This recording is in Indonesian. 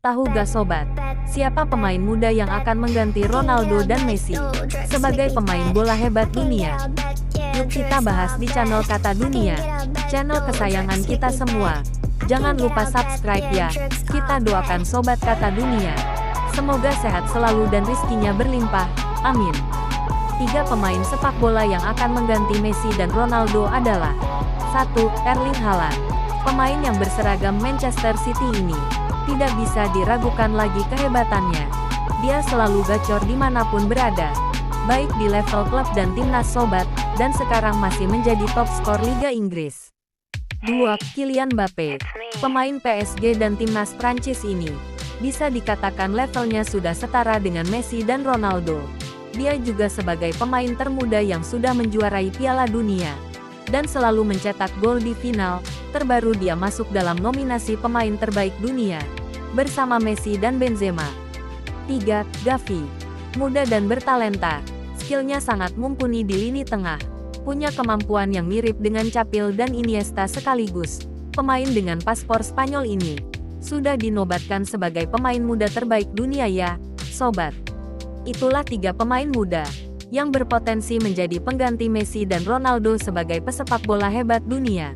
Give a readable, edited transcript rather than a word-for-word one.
Tahu gak sobat, siapa pemain muda yang akan mengganti Ronaldo dan Messi sebagai pemain bola hebat dunia? Yuk kita bahas di channel Kata Dunia, channel kesayangan kita semua. Jangan lupa subscribe ya. Kita doakan sobat Kata Dunia, semoga sehat selalu dan rizkinya berlimpah. Amin. 3 pemain sepak bola yang akan mengganti Messi dan Ronaldo adalah 1. Erling Haaland. Pemain yang berseragam Manchester City ini tidak bisa diragukan lagi kehebatannya. Dia selalu gacor dimanapun berada, baik di level klub dan timnas sobat, dan sekarang masih menjadi top skor Liga Inggris. 2. Kylian Mbappe. Pemain PSG dan timnas Prancis ini bisa dikatakan levelnya sudah setara dengan Messi dan Ronaldo. Dia juga sebagai pemain termuda yang sudah menjuarai Piala Dunia dan selalu mencetak gol di final. Terbaru dia masuk dalam nominasi pemain terbaik dunia bersama Messi dan Benzema. 3. Gavi. Muda dan bertalenta, skillnya sangat mumpuni di lini tengah, punya kemampuan yang mirip dengan Capil dan Iniesta sekaligus. Pemain dengan paspor Spanyol ini sudah dinobatkan sebagai pemain muda terbaik dunia ya, sobat. Itulah 3 pemain muda yang berpotensi menjadi pengganti Messi dan Ronaldo sebagai pesepak bola hebat dunia.